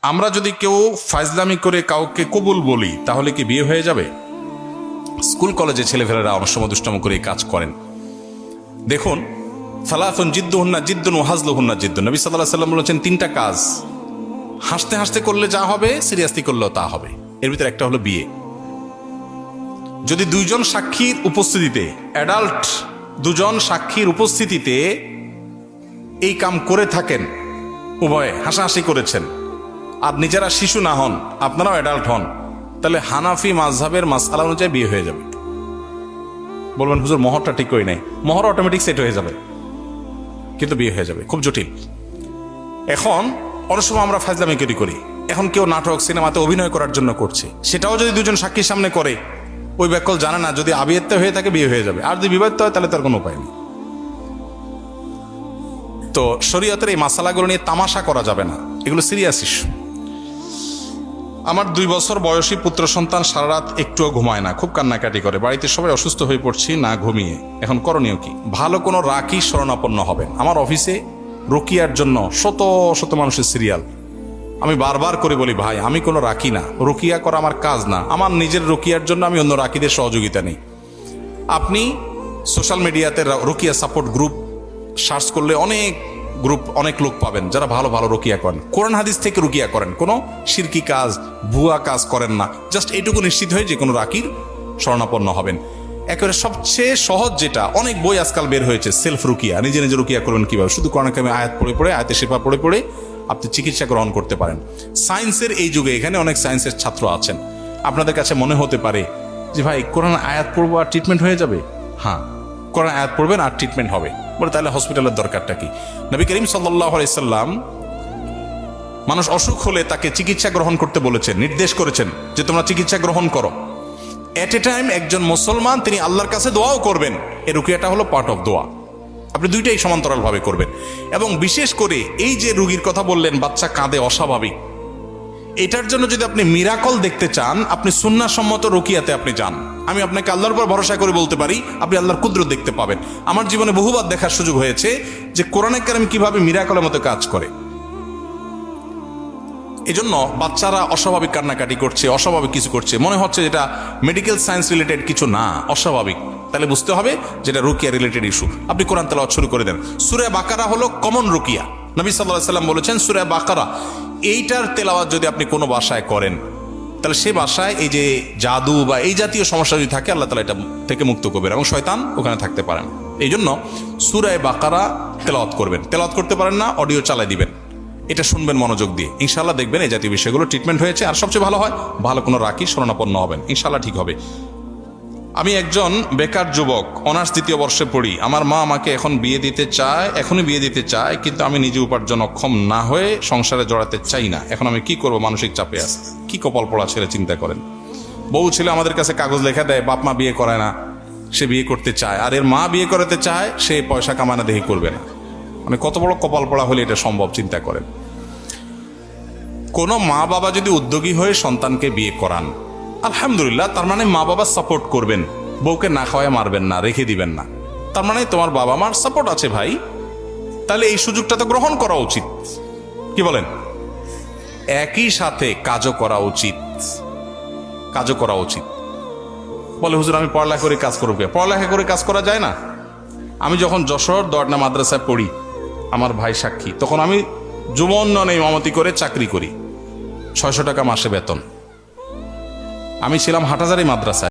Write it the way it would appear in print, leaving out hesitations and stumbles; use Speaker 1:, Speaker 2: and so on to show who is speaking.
Speaker 1: আমরা যদি কেউ ফাইজলামি করে কাউকে কবুল বলি তাহলে কি বিয়ে হয়ে যাবে? স্কুল কলেজে ছেলেফেলেরা অনেক সময় দুষ্টামি করে এই কাজ করেন। দেখুন, সালাতুন জিদ্দুহুন্না জিদ্দুন ওয়া হাজলুহুন্না জিদ্দুন। নবী সাল্লাল্লাহু আলাইহি সাল্লাম বলেছেন তিনটা কাজ হাসতে হাসতে করলে যা হবে সিরিয়াসলি করলেও তা হবে। এর ভিতরে একটা হলো বিয়ে। যদি দুইজন সাক্ষীর উপস্থিতিতে, অ্যাডাল্ট দুজন সাক্ষীর উপস্থিতিতে এই কাম করে থাকেন, উভয়ে হাসাহাসি করেছেন, আর নিজেরা শিশু না হন, আপনারাও অ্যাডাল্ট হন, তাহলে হানাফি মাযহাবের মাসআলা অনুযায়ী বিয়ে হয়ে যাবে। বলবেন হুজুর মোহরটা ঠিক কই নাই। মোহর অটোমেটিক সেট হয়ে যাবে, কিন্তু বিয়ে হয়ে যাবে। খুব জটিল। এখন অনেক সময় আমরা ফাজলামি করি। এখন কেউ নাটক সিনেমাতে অভিনয় করার জন্য করছে, সেটাও যদি দুজন সাক্ষীর সামনে করে, ওই ব্যাকল জানে না, যদি আবিয়াত্ত হয়ে থাকে বিয়ে হয়ে যাবে, আর যদি বিবাহিত হয় তাহলে তার কোনো উপায় নেই। তো শরীয়তের এই মাসালাগুলো নিয়ে তামাশা করা যাবে না, এগুলো সিরিয়াস ইস্যু। আমার 2 বছর বয়সী পুত্র সন্তান সারা রাত একটুও ঘুমায় না, খুব কান্নাকাটি করে, বাড়িতে সবাই অসুস্থ হয়ে পড়ছি না ঘুমিয়ে। এখন করণীয় কি? ভালো কোনো রাকি শরণাপন্ন হবেন। আমার অফিসে রুকিয়ার জন্য শত শত মানুষের সিরিয়াল। আমি বারবার করে বলি, ভাই আমি কোনো রাকি না, রুকিয়া করা আমার কাজ না, আমার নিজের রুকিয়ার জন্য আমি অন্য রাকিদের সহযোগিতা নেই। আপনি সোশ্যাল মিডিয়াতে রুকিয়া সাপোর্ট গ্রুপ সার্চ করলে অনেক লোক পাবেন যারা ভালো ভালো রুকিয়া করেন, কোরআন হাদিস থেকে রুকিয়া করেন, কোনো শিরকি কাজ ভুয়া কাজ করেন না। জাস্ট এইটুকু নিশ্চিত হয়ে যে কোনো রাকির শরণাপন্ন হবেন। একেবারে সবচেয়ে সহজ যেটা, অনেক বই আজকাল বের হয়েছে, সেলফ রুকিয়া, নিজে নিজে রুকিয়া করবেন কিভাবে। শুধু কোরআন কারিমে আয়াত পড়ে আয়াতে শিফা পড়ে আপনি চিকিৎসা গ্রহণ করতে পারেন। সায়েন্সের এই যুগে এখানে অনেক সায়েন্সের ছাত্র আছেন, আপনাদের কাছে মনে হতে পারে যে ভাই কোরআন আয়াত পড়বো আর ট্রিটমেন্ট হয়ে যাবে। হ্যাঁ, কোরআন আয়াত পড়বেন আর ট্রিটমেন্ট হবে। বলে তাহলে হসপিটালের দরকারটা কি? নবী করিম সাল্লাল্লাহু আলাইহি সাল্লাম মানুষ অসুখ হলে তাকে চিকিৎসা গ্রহণ করতে বলেছেন, নির্দেশ করেছেন যে তোমরা চিকিৎসা গ্রহণ করো। এট এ টাইম একজন মুসলমান তিনি আল্লাহর কাছে দোয়াও করবেন। এই রুকিয়াটা হলো পার্ট অফ দোয়া। আপনি দুইটাই সমান্তরালভাবে করবেন। এবং বিশেষ করে এই যে রোগীর কথা বললেন, বাচ্চা কাঁদে অস্বাভাবিক, এটার জন্য যদি আপনি মিরাকল দেখতে চান, আপনি সুন্নাহসম্মত রুকিয়াতে আপনি যান। আমি আপনাকে আল্লাহর উপর ভরসা করে বলতে পারি আপনি আল্লাহর কুদরত দেখতে পাবেন। আমার জীবনে বহুবার দেখার সুযোগ হয়েছে যে কোরআনে কারিম কিভাবে মিরাকলের মতো কাজ করে। এজন্য বাচ্চারা অস্বাভাবিক কান্নাকাটি করছে, অস্বাভাবিক কিছু করছে, মনে হচ্ছে যেটা মেডিকেল সায়েন্স রিলেটেড কিছু না, অস্বাভাবিক, তাহলে বুঝতে হবে যেটা রুকিয়া রিলেটেড ইস্যু। আপনি কোরআন তেলাওয়াত শুরু করে দেন। সূরা বাকারা হলো কমন রুকিয়া। নবী সাল্লাল্লাহু আলাইহি সাল্লাম বলেছেন সূরা বাকারা, এইটার তেলাওয়াত যদি আপনি কোনো ভাষায় করেন, তাহলে সে ভাষায় এই যে জাদু বা এই জাতীয় সমস্যা যদি থাকে, আল্লাহ তাআলা এটা থেকে মুক্ত করবেন এবং শয়তান ওখানে থাকতে পারেন। এই জন্য সূরা বাকারা তেলাওয়াত করবেন। তেলাওয়াত করতে পারেন না, অডিও চালাই দিবেন, এটা শুনবেন মনোযোগ দিয়ে। ইনশাআল্লাহ দেখবেন এই জাতীয় বিষয়গুলো ট্রিটমেন্ট হয়েছে। আর সবচেয়ে ভালো হয় ভালো কোনো রাকি শরণাপন্ন হবেন, ইনশাআল্লাহ ঠিক হবে। আমি একজন বেকার যুবক, অনার্স 2য় বর্ষে পড়ি। আমার মা আমাকে এখনই বিয়ে দিতে চায়, কিন্তু আমি নিজে উপার্জন অক্ষম না হয়ে সংসারে জড়াতে চাই না। এখন আমি কি করব? মানসিক চাপে আছি। কি কপাল পড়া ছেলে, চিন্তা করেন। বউ ছেলে আমাদের কাছে কাগজ লেখা দেয়, বাপ মা বিয়ে করায় না, সে বিয়ে করতে চায়, আর এর মা বিয়ে করাতে চায়, সে পয়সা কামানা দেখি করবে না। মানে কত বড় কপাল পড়া হলে এটা সম্ভব, চিন্তা করেন। কোনো মা বাবা যদি উদ্যোগী হয়ে সন্তানকে বিয়ে করান, আলহামদুলিল্লাহ, তার মানে মা বাবা সাপোর্ট করবেন, বউকে না খাওয়ায় মারবেন না, রেখে দিবেন না, তার মানে তোমার বাবা মার সাপোর্ট আছে ভাই। তাহলে এই সুযোগটা তো গ্রহণ করা উচিত, কি বলেন? একই সাথে কাজও করা উচিত। বলে হুজুর আমি পড়ালেখা করে কাজ করব। পড়ালেখা করে কাজ করা যায় না? আমি যখন যশোর দোয়ারনা মাদ্রাসায় পড়ি, আমার ভাই সাক্ষী, তখন আমি যুব উন্নয়নে ইমামতি করে চাকরি করি, 600 টাকা মাসে বেতন। আমি ছিলাম হাটহাজারী মাদ্রাসায়।